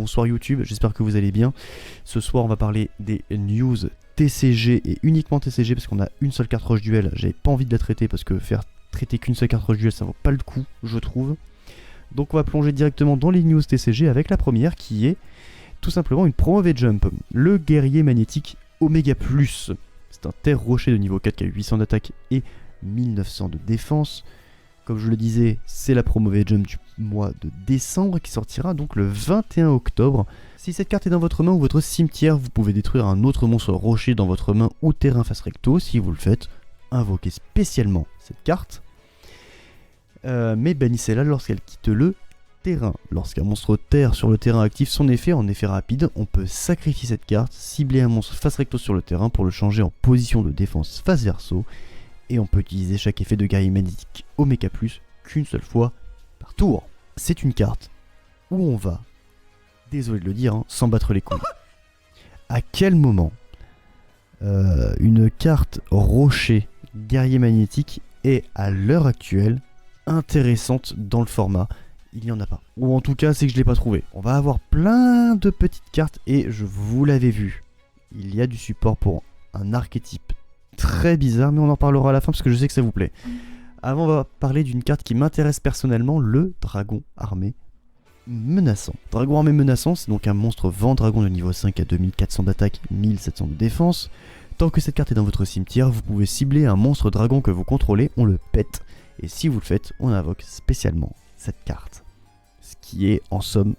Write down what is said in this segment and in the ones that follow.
bonsoir YouTube, j'espère que vous allez bien. Ce soir on va parler des news TCG et uniquement TCG parce qu'on a une seule carte Roche Duel. J'avais pas envie de la traiter parce que faire traiter qu'une seule carte Roche Duel ça vaut pas le coup, je trouve. Donc on va plonger directement dans les news TCG avec la première qui est tout simplement une promo V-Jump. Le guerrier magnétique Omega Plus. C'est un terre rocher de niveau 4 qui a 800 d'attaque et 1900 de défense. Comme je le disais, c'est la promo V-Jump du mois de décembre qui sortira donc le 21 octobre. Si cette carte est dans votre main ou votre cimetière, vous pouvez détruire un autre monstre rocher dans votre main ou terrain face recto. Si vous le faites, invoquez spécialement cette carte. Mais bannissez-la lorsqu'elle quitte le terrain. Lorsqu'un monstre terre sur le terrain active son effet en effet rapide, on peut sacrifier cette carte, cibler un monstre face recto sur le terrain pour le changer en position de défense face verso. Et on peut utiliser chaque effet de guerrier magnétique Omega Plus qu'une seule fois par tour. C'est une carte où on va, désolé de le dire, s'en battre les couilles. À quel moment une carte rocher guerrier magnétique est à l'heure actuelle intéressante dans le format? Il n'y en a pas. Ou en tout cas, c'est que je ne l'ai pas trouvé. On va avoir plein de petites cartes et vous l'avez vu. Il y a du support pour un archétype très bizarre, mais on en parlera à la fin parce que je sais que ça vous plaît. Avant, on va parler d'une carte qui m'intéresse personnellement, le dragon armé menaçant. Dragon armé menaçant, c'est donc un monstre vent dragon de niveau 5 à 2400 d'attaque, 1700 de défense. Tant que cette carte est dans votre cimetière, vous pouvez cibler un monstre dragon que vous contrôlez, on le pète. Et si vous le faites, on invoque spécialement cette carte. Ce qui est en somme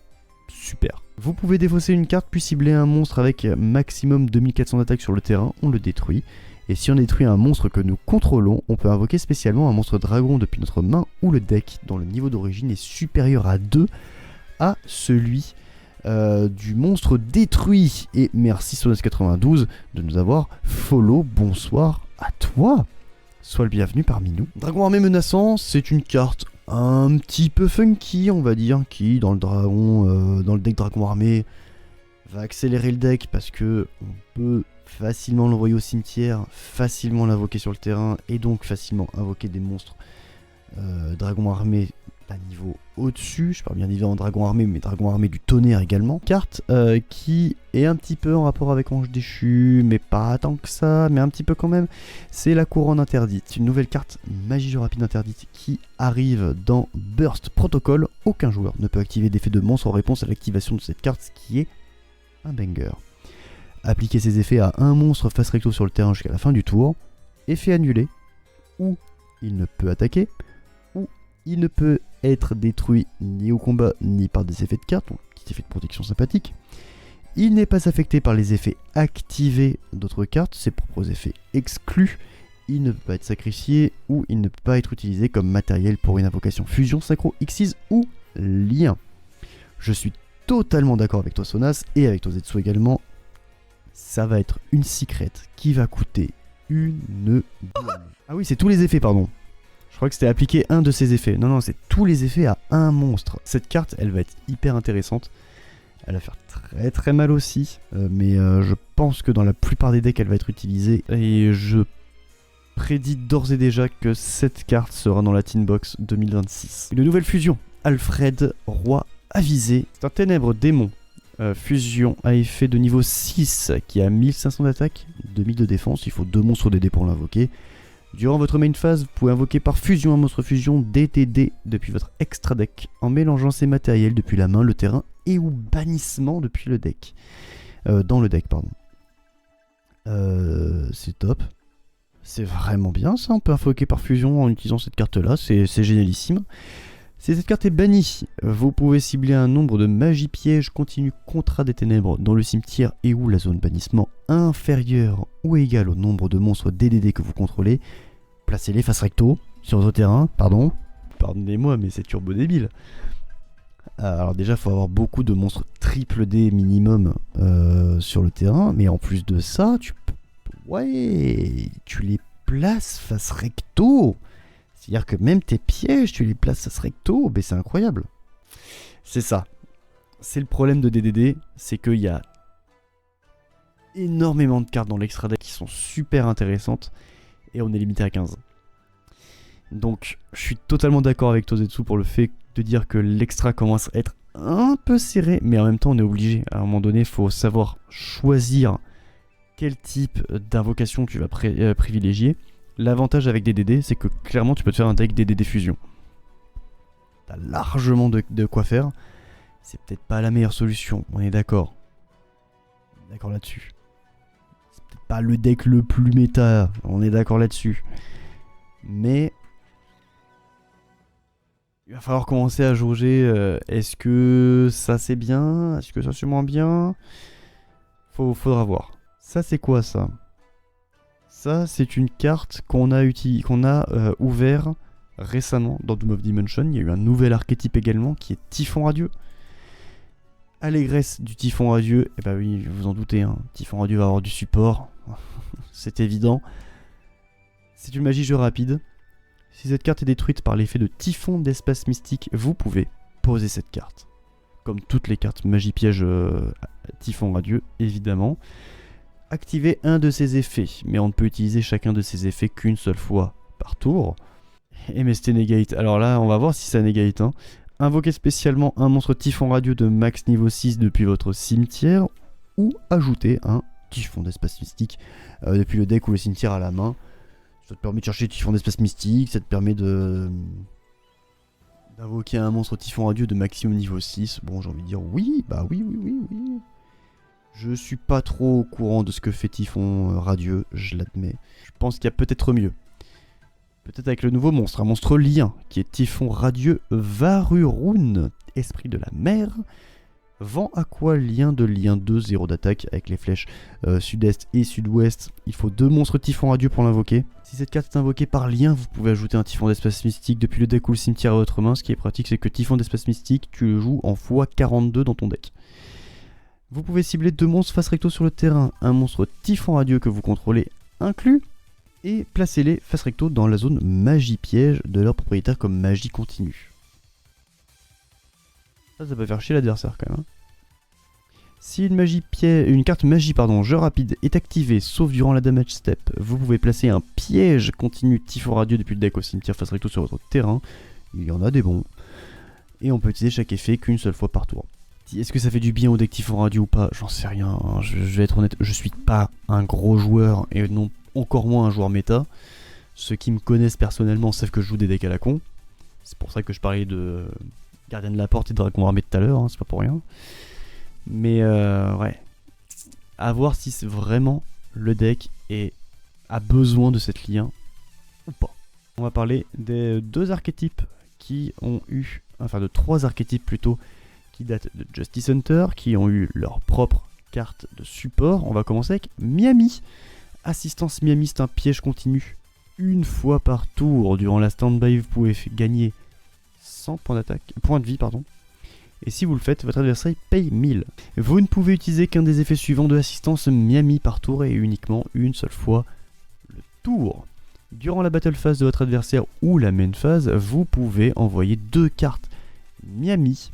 super. Vous pouvez défausser une carte puis cibler un monstre avec maximum 2400 d'attaque sur le terrain, on le détruit. Et si on détruit un monstre que nous contrôlons, on peut invoquer spécialement un monstre dragon depuis notre main ou le deck dont le niveau d'origine est supérieur à 2 à celui du monstre détruit. Et merci Sonos92 de nous avoir follow. Bonsoir à toi. Sois le bienvenu parmi nous. Dragon armé menaçant, c'est une carte un petit peu funky, on va dire, qui dans le deck dragon armé va accélérer le deck parce que on peut facilement l'envoyer au cimetière, facilement l'invoquer sur le terrain et donc facilement invoquer des monstres dragon armé d'un niveau au-dessus. Je parle bien évidemment dragon armé, mais dragon armé du tonnerre également. Carte qui est un petit peu en rapport avec Ange Déchu, mais pas tant que ça, mais un petit peu quand même. C'est la couronne interdite, une nouvelle carte magie jeu rapide interdite qui arrive dans Burst Protocol. Aucun joueur ne peut activer d'effet de monstre en réponse à l'activation de cette carte, ce qui est un banger. Appliquer ses effets à un monstre face recto sur le terrain jusqu'à la fin du tour. Effet annulé, ou il ne peut attaquer, ou il ne peut être détruit ni au combat ni par des effets de carte, donc petit effet de protection sympathique. Il n'est pas affecté par les effets activés d'autres cartes, ses propres effets exclus. Il ne peut pas être sacrifié ou il ne peut pas être utilisé comme matériel pour une invocation fusion, synchro, Xyz ou lien. Je suis totalement d'accord avec toi Sonas et avec toi Zetsu également. Ça va être une secret qui va coûter une blinde. Ah oui, c'est tous les effets, pardon. Je crois que c'était appliquer un de ces effets. Non, c'est tous les effets à un monstre. Cette carte, elle va être hyper intéressante. Elle va faire très très mal aussi. Mais je pense que dans la plupart des decks, elle va être utilisée. Et je prédis d'ores et déjà que cette carte sera dans la Teen Box 2026. Une nouvelle fusion. Alfred, roi avisé. C'est un ténèbre démon. Fusion à effet de niveau 6 qui a 1500 d'attaque, 2000 de défense, il faut 2 monstres DD pour l'invoquer. Durant votre main phase, vous pouvez invoquer par fusion un monstre fusion DDD depuis votre extra deck en mélangeant ses matériels depuis la main, le terrain et ou bannissement depuis le deck. Dans le deck, pardon. C'est top. C'est vraiment bien ça, on peut invoquer par fusion en utilisant cette carte là, c'est génialissime. Si cette carte est bannie, vous pouvez cibler un nombre de magie piège continu contrat des ténèbres dans le cimetière et ou la zone bannissement inférieure ou égale au nombre de monstres DDD que vous contrôlez. Placez-les face recto sur votre terrain, pardonnez-moi mais c'est turbo débile. Alors déjà il faut avoir beaucoup de monstres triple D minimum sur le terrain, mais en plus de ça, tu les places face recto. C'est-à-dire que même tes pièges, tu les places face recto, c'est incroyable. C'est ça. C'est le problème de DDD, c'est qu'il y a énormément de cartes dans l'extra deck qui sont super intéressantes et on est limité à 15. Donc je suis totalement d'accord avec Tozetsu pour le fait de dire que l'extra commence à être un peu serré, mais en même temps on est obligé. À un moment donné, il faut savoir choisir quel type d'invocation tu vas privilégier. L'avantage avec des DD, c'est que clairement tu peux te faire un deck DD fusion. T'as largement de quoi faire. C'est peut-être pas la meilleure solution, on est d'accord. D'accord là-dessus. C'est peut-être pas le deck le plus méta, on est d'accord là-dessus. Mais il va falloir commencer à jauger. Est-ce que ça c'est bien? Est-ce que ça c'est moins bien? Faudra voir. Ça c'est quoi ça? Ça c'est une carte qu'on a ouvert récemment dans Doom of Dimension. Il y a eu un nouvel archétype également qui est Typhon Radieux. Allégresse du Typhon Radieux, et bah oui, vous en doutez, hein, Typhon Radieux va avoir du support, c'est évident. C'est une magie jeu rapide. Si cette carte est détruite par l'effet de Typhon d'espace mystique, vous pouvez poser cette carte. Comme toutes les cartes magie piège Typhon Radieux, évidemment. Activez un de ses effets, mais on ne peut utiliser chacun de ces effets qu'une seule fois par tour. MST Negate, alors là on va voir si ça negate, hein. Invoquez spécialement un monstre Typhon Radieux de max niveau 6 depuis votre cimetière, ou ajoutez un Typhon d'espace mystique depuis le deck ou le cimetière à la main. Ça te permet de chercher Typhon d'espace mystique, ça te permet d'invoquer un monstre Typhon Radieux de maximum niveau 6. Bon, j'ai envie de dire oui, bah oui. Je suis pas trop au courant de ce que fait Typhon Radieux, je l'admets. Je pense qu'il y a peut-être mieux. Peut-être avec le nouveau monstre, un monstre lien, qui est Typhon Radieux Varurun, esprit de la mer. Vent aqua, lien 2, 0 d'attaque avec les flèches sud-est et sud-ouest. Il faut 2 monstres Typhon Radieux pour l'invoquer. Si cette carte est invoquée par lien, vous pouvez ajouter un Typhon d'espace mystique depuis le deck ou le cimetière à votre main. Ce qui est pratique, c'est que Typhon d'espace mystique, tu le joues en x42 dans ton deck. Vous pouvez cibler 2 monstres face recto sur le terrain. Un monstre Typhon Radieux que vous contrôlez inclus. Et placez-les face recto dans la zone magie piège de leur propriétaire comme magie continue. Ça peut faire chier l'adversaire quand même. Hein. Si une carte magie jeu rapide est activée sauf durant la damage step, vous pouvez placer un piège continu Typhon Radieux depuis le deck au cimetière face recto sur votre terrain. Il y en a des bons. Et on peut utiliser chaque effet qu'une seule fois par tour. Est-ce que ça fait du bien au deck Typhon Radieux ou pas? J'en sais rien. Hein. Je vais être honnête, je suis pas un gros joueur et non encore moins un joueur méta. Ceux qui me connaissent personnellement savent que je joue des decks à la con. C'est pour ça que je parlais de Gardien de la Porte et de Dragon Armé tout à l'heure, hein, c'est pas pour rien. Mais ouais. À voir si c'est vraiment le deck a besoin de cette lien ou pas. On va parler des 2 archétypes qui ont eu, enfin de 3 archétypes plutôt, qui datent de Justice Hunter, qui ont eu leur propre carte de support. On va commencer avec Miami. Assistance Miami, c'est un piège continu. Une fois par tour, durant la stand-by, vous pouvez gagner 100 points de vie. Et si vous le faites, votre adversaire paye 1000. Vous ne pouvez utiliser qu'un des effets suivants de l'assistance Miami par tour et uniquement une seule fois le tour. Durant la battle phase de votre adversaire ou la main phase, vous pouvez envoyer 2 cartes Miami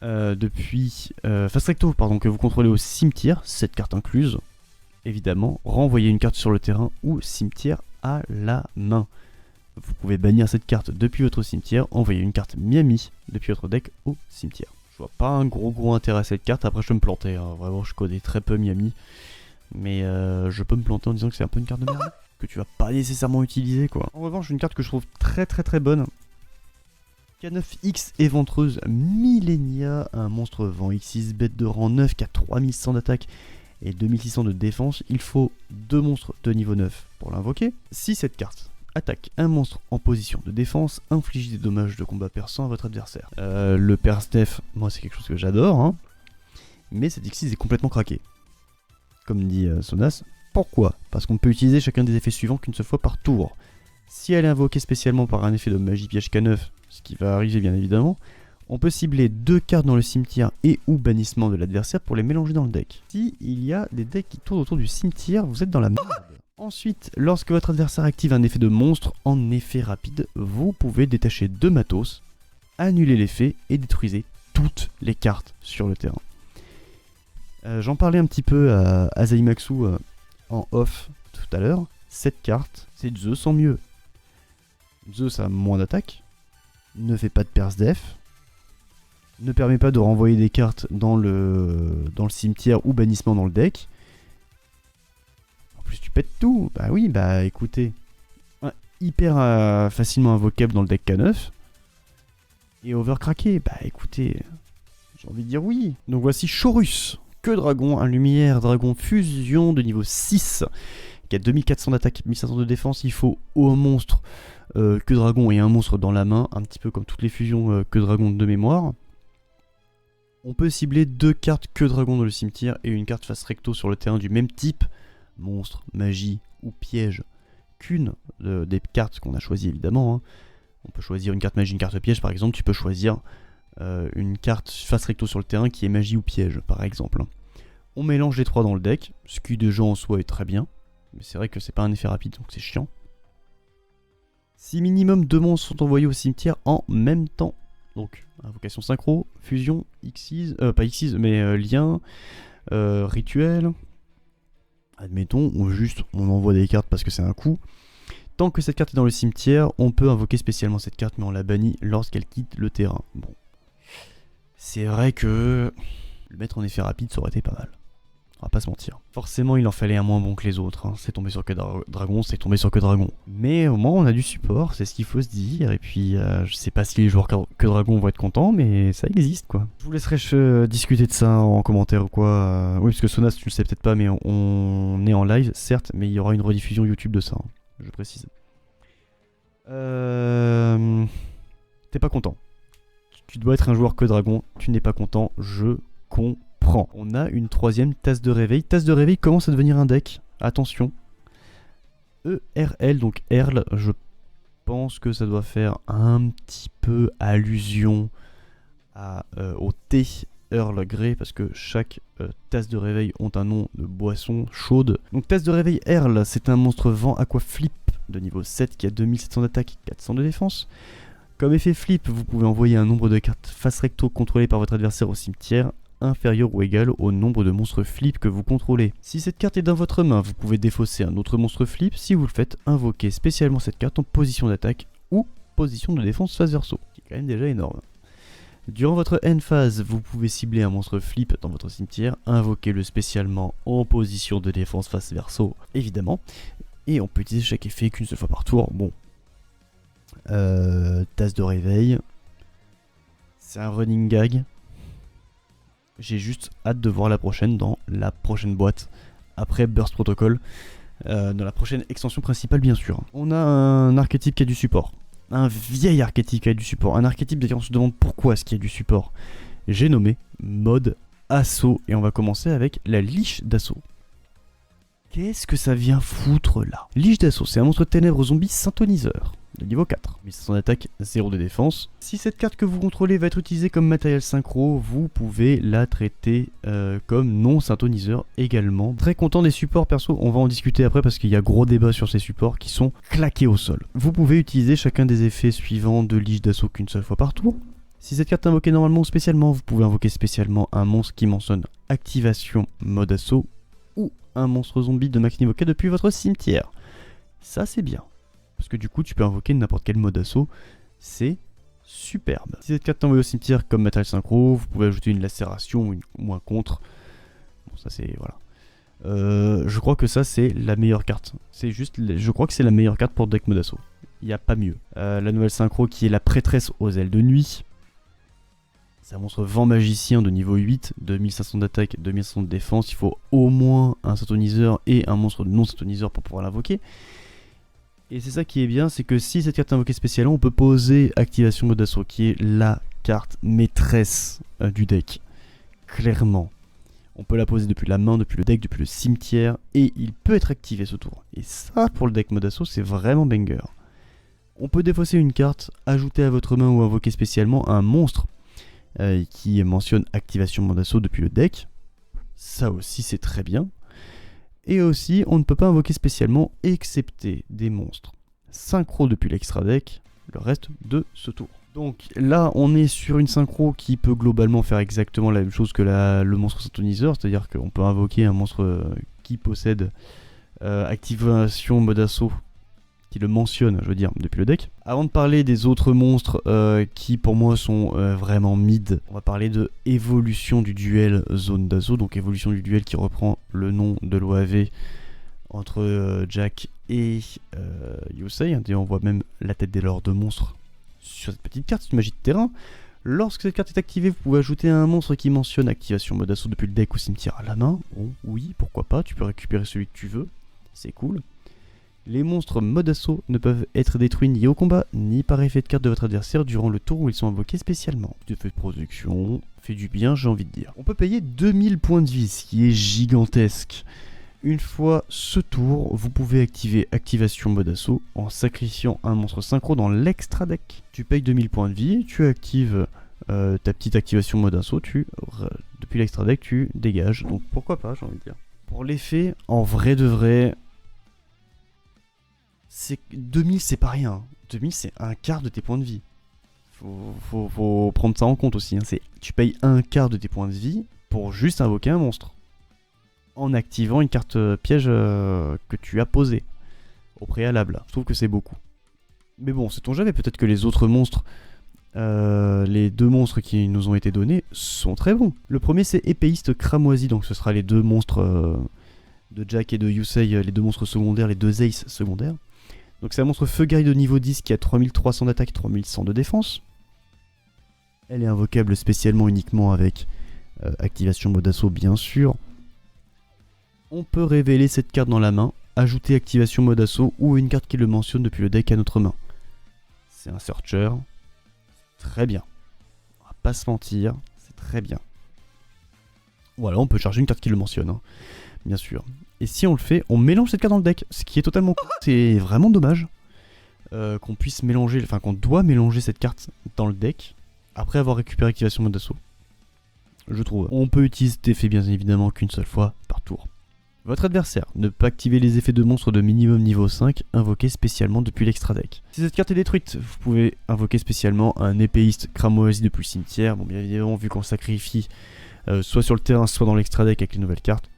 depuis face recto que vous contrôlez au cimetière, cette carte incluse. Évidemment, renvoyer une carte sur le terrain ou cimetière à la main. Vous pouvez bannir cette carte depuis votre cimetière, envoyer une carte Miami depuis votre deck au cimetière. Je vois pas un gros intérêt à cette carte, après je peux me planter, hein. Vraiment je connais très peu Miami. Mais je peux me planter en disant que c'est un peu une carte de merde, que tu vas pas nécessairement utiliser quoi. En revanche, une carte que je trouve très bonne. K9X éventreuse Millennia, un monstre vent X6 bête de rang 9 qui a 3100 d'attaque et 2600 de défense. Il faut 2 monstres de niveau 9 pour l'invoquer. Si cette carte attaque un monstre en position de défense, inflige des dommages de combat perçant à votre adversaire. Le Perstef, moi c'est quelque chose que j'adore, hein, mais cette X6 est complètement craquée. Comme dit Sonas, pourquoi? Parce qu'on peut utiliser chacun des effets suivants qu'une seule fois par tour. Si elle est invoquée spécialement par un effet de magie piège K9, ce qui va arriver bien évidemment, on peut cibler 2 cartes dans le cimetière et ou bannissement de l'adversaire pour les mélanger dans le deck. Si il y a des decks qui tournent autour du cimetière, vous êtes dans la merde. Ensuite, lorsque votre adversaire active un effet de monstre en effet rapide, vous pouvez détacher 2 matos, annuler l'effet et détruisez toutes les cartes sur le terrain. J'en parlais un petit peu à Azaimaksu en off tout à l'heure. Cette carte, c'est Zeus en mieux. Zeus a moins d'attaque, ne fait pas de perce def, ne permet pas de renvoyer des cartes dans le cimetière ou bannissement dans le deck. En plus tu pètes tout. Bah oui, bah écoutez, hyper facilement invocable dans le deck K9. Et overcracké, bah écoutez, j'ai envie de dire oui. Donc voici Chorus, que dragon, un lumière dragon fusion de niveau 6, qui a 2400 d'attaque, 1500 de défense. Il faut au monstre que dragon et un monstre dans la main, un petit peu comme toutes les fusions que dragon de mémoire. On peut cibler 2 cartes que dragon dans le cimetière et une carte face recto sur le terrain du même type, monstre, magie ou piège, qu'une des cartes qu'on a choisies évidemment. Hein. On peut choisir une carte magie, une carte piège par exemple. Tu peux choisir une carte face recto sur le terrain qui est magie ou piège par exemple. On mélange les 3 dans le deck, ce qui déjà en soi est très bien. Mais c'est vrai que c'est pas un effet rapide donc c'est chiant. Si minimum 2 monstres sont envoyés au cimetière en même temps. Donc, invocation synchro, fusion, Xyz, pas Xyz, mais lien, rituel. Admettons, on envoie des cartes parce que c'est un coup. Tant que cette carte est dans le cimetière, on peut invoquer spécialement cette carte, mais on la bannit lorsqu'elle quitte le terrain. Bon. C'est vrai que le mettre en effet rapide, ça aurait été pas mal. On va pas se mentir. Forcément, il en fallait un moins bon que les autres. Hein. C'est tombé sur que dragon, c'est tombé sur que dragon. Mais au moins, on a du support, c'est ce qu'il faut se dire. Et puis, je sais pas si les joueurs que dragon vont être contents, mais ça existe quoi. Je vous laisserai discuter de ça en commentaire ou quoi. Oui, parce que Sonas, tu le sais peut-être pas, mais on est en live, certes, mais il y aura une rediffusion YouTube de ça. Hein, je précise. T'es pas content. Tu dois être un joueur que dragon, tu n'es pas content, je comprends. On a une 3ème tasse de réveil. Tasse de réveil commence à devenir un deck. Attention. ERL, donc Earl, je pense que ça doit faire un petit peu allusion au thé Earl Grey, parce que chaque tasse de réveil ont un nom de boisson chaude. Donc tasse de réveil Earl, c'est un monstre vent aqua flip de niveau 7 qui a 2700 d'attaque, 400 de défense. Comme effet flip, vous pouvez envoyer un nombre de cartes face recto contrôlées par votre adversaire au cimetière inférieur ou égal au nombre de monstres flip que vous contrôlez. Si cette carte est dans votre main, vous pouvez défausser un autre monstre flip. Si vous le faites, invoquer spécialement cette carte en position d'attaque ou position de défense face verso, qui est quand même déjà énorme. Durant votre end phase, vous pouvez cibler un monstre flip dans votre cimetière, invoquer-le spécialement en position de défense face verso, évidemment, et on peut utiliser chaque effet qu'une seule fois par tour. Bon, tasse de réveil, c'est un running gag. J'ai juste hâte de voir la prochaine dans la prochaine boîte, après Burst Protocol, dans la prochaine extension principale bien sûr. On a un archétype qui a du support, un vieil archétype qui a du support, un archétype d'ailleurs on se demande pourquoi est-ce qu'il y a du support. J'ai nommé mode assaut, et on va commencer avec la liche d'assaut. Qu'est-ce que ça vient foutre là? Liche d'assaut, c'est un monstre ténèbres zombie synthoniseur de niveau 4, 1500 d'attaque, 0 de défense. Si cette carte que vous contrôlez va être utilisée comme matériel synchro, vous pouvez la traiter comme non synthoniseur également. Très content des supports perso, on va en discuter après parce qu'il y a gros débat sur ces supports qui sont claqués au sol. Vous pouvez utiliser chacun des effets suivants de liche d'assaut qu'une seule fois par tour. Si cette carte est invoquée normalement ou spécialement, vous pouvez invoquer spécialement un monstre qui mentionne activation mode assaut ou un monstre zombie de max niveau 4 depuis votre cimetière. Ça c'est bien. Parce que du coup tu peux invoquer n'importe quel mode assaut, c'est superbe. Si cette carte est envoyée au cimetière comme matériel synchro, vous pouvez ajouter une lacération ou un contre. Bon ça c'est voilà. Je crois que ça c'est la meilleure carte. C'est juste, je crois que c'est la meilleure carte pour deck mode assaut. Il n'y a pas mieux. La nouvelle synchro qui est la prêtresse aux ailes de nuit. C'est un monstre vent magicien de niveau 8, 2500 d'attaque, 2500 de défense. Il faut au moins un synthoniseur et un monstre non synthoniseur pour pouvoir l'invoquer. Et c'est ça qui est bien, c'est que si cette carte est invoquée spécialement, on peut poser activation mode assaut, qui est la carte maîtresse du deck. Clairement. On peut la poser depuis la main, depuis le deck, depuis le cimetière, et il peut être activé ce tour. Et ça, pour le deck mode assaut, c'est vraiment banger. On peut défausser une carte, ajouter à votre main ou invoquer spécialement un monstre qui mentionne activation mode assaut depuis le deck. Ça aussi, c'est très bien. Et aussi, on ne peut pas invoquer spécialement, excepté des monstres synchro depuis l'extra deck, le reste de ce tour. Donc là, on est sur une synchro qui peut globalement faire exactement la même chose que le monstre synthoniseur, c'est-à-dire qu'on peut invoquer un monstre qui possède activation mode assaut, qui le mentionne, je veux dire, depuis le deck. Avant de parler des autres monstres qui pour moi sont vraiment mid, on va parler de évolution du duel zone d'assaut, donc évolution du duel qui reprend le nom de l'OAV entre Jack et Yusei. Et on voit même la tête des lords de monstres sur cette petite carte, c'est une magie de terrain. Lorsque cette carte est activée, vous pouvez ajouter un monstre qui mentionne activation mode assaut depuis le deck au cimetière à la main. Bon, oui, pourquoi pas, tu peux récupérer celui que tu veux, c'est cool. Les monstres mode assaut ne peuvent être détruits ni au combat, ni par effet de carte de votre adversaire durant le tour où ils sont invoqués spécialement. Effet de protection, fait du bien, j'ai envie de dire. On peut payer 2000 points de vie, ce qui est gigantesque. Une fois ce tour, vous pouvez activer activation mode assaut en sacrifiant un monstre synchro dans l'extra deck. Tu payes 2000 points de vie, tu actives ta petite activation mode assaut, depuis l'extra deck tu dégages, donc pourquoi pas, j'ai envie de dire. Pour l'effet, en vrai de vrai, 2000 c'est pas rien, 2000 c'est un quart de tes points de vie. Faut prendre ça en compte aussi, hein. Tu payes un quart de tes points de vie pour juste invoquer un monstre. En activant une carte piège que tu as posée au préalable. Je trouve que c'est beaucoup. Mais bon, sait-on jamais, peut-être que les autres monstres, les deux monstres qui nous ont été donnés, sont très bons. Le premier c'est épéiste cramoisi, donc ce sera les deux monstres de Jack et de Yusei, les deux monstres secondaires, les deux aces secondaires. Donc c'est un monstre feu guerrier de niveau 10 qui a 3300 d'attaque, 3100 de défense. Elle est invocable spécialement uniquement avec activation mode assaut bien sûr. On peut révéler cette carte dans la main, ajouter activation mode assaut ou une carte qui le mentionne depuis le deck à notre main. C'est un searcher, très bien. On va pas se mentir, c'est très bien. Voilà, on peut charger une carte qui le mentionne, hein, bien sûr. Et si on le fait, on mélange cette carte dans le deck, ce qui est totalement cool. C'est vraiment dommage qu'on puisse mélanger, enfin qu'on doit mélanger cette carte dans le deck après avoir récupéré activation mode assaut. Je trouve. On peut utiliser cet effet bien évidemment qu'une seule fois par tour. Votre adversaire ne peut activer les effets de monstres de minimum niveau 5 invoqués spécialement depuis l'extra deck. Si cette carte est détruite, vous pouvez invoquer spécialement un épéiste cramoisi depuis le cimetière. Bon, bien évidemment, vu qu'on sacrifie soit sur le terrain, soit dans l'extra deck avec les nouvelles cartes,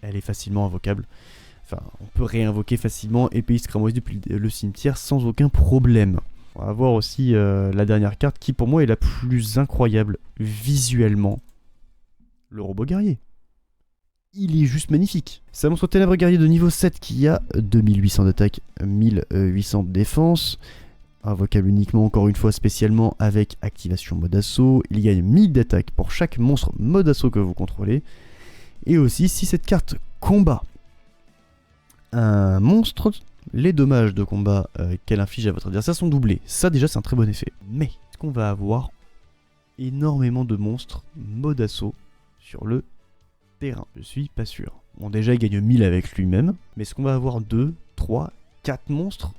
elle est facilement invocable. Enfin, on peut réinvoquer facilement épéiste cramoisi depuis le cimetière sans aucun problème. On va voir aussi la dernière carte qui pour moi est la plus incroyable visuellement. Le robot guerrier. Il est juste magnifique. C'est un monstre ténèbres guerrier de niveau 7 qui a 2800 d'attaque, 1800 de défense. Invocable uniquement, encore une fois, spécialement avec activation mode assaut. Il gagne 1000 d'attaque pour chaque monstre mode assaut que vous contrôlez. Et aussi, si cette carte combat un monstre, les dommages de combat qu'elle inflige à votre adversaire sont doublés. Ça déjà, c'est un très bon effet. Mais, est-ce qu'on va avoir énormément de monstres mode assaut sur le terrain? Je suis pas sûr. Bon, déjà il gagne 1000 avec lui-même, mais est-ce qu'on va avoir 2, 3, 4 monstres?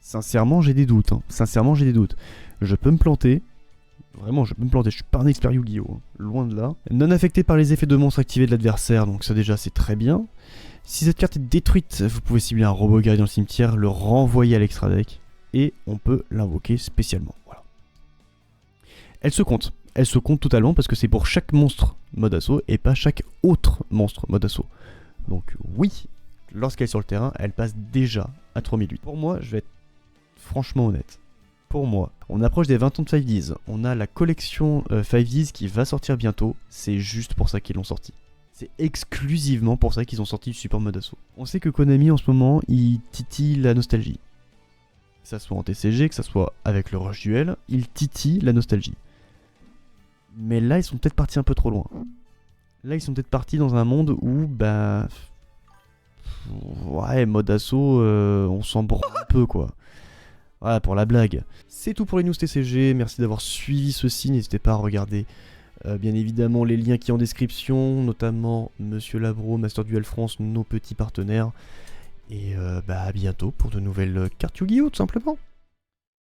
Sincèrement j'ai des doutes, hein. Sincèrement j'ai des doutes. Je peux me planter, vraiment je peux me planter, je suis pas un expert Yu-Gi-Oh, hein. Loin de là. Non affecté par les effets de monstres activés de l'adversaire, donc ça déjà c'est très bien. Si cette carte est détruite, vous pouvez cibler un robot guerrier dans le cimetière, le renvoyer à l'extra deck, et on peut l'invoquer spécialement. Voilà. Elle se compte. Elle se compte totalement parce que c'est pour chaque monstre mode assaut et pas chaque autre monstre mode assaut. Donc oui, lorsqu'elle est sur le terrain, elle passe déjà à 3008. Pour moi, je vais être franchement honnête. Pour moi, on approche des 20 ans de 5Ds. On a la collection 5Ds qui va sortir bientôt. C'est juste pour ça qu'ils l'ont sorti. C'est exclusivement pour ça qu'ils ont sorti le support mode assaut. On sait que Konami en ce moment, il titille la nostalgie. Que ça soit en TCG, que ça soit avec le Rush Duel, il titille la nostalgie. Mais là, ils sont peut-être partis un peu trop loin. Là, ils sont peut-être partis dans un monde où, bah... ouais, mode assaut, on s'en branle un peu, quoi. Voilà, pour la blague. C'est tout pour les news TCG. Merci d'avoir suivi ceci. N'hésitez pas à regarder, bien évidemment, les liens qui sont en description, notamment Monsieur Labro, Master Duel France, nos petits partenaires. Et bah, à bientôt pour de nouvelles cartes Yu-Gi-Oh, tout simplement.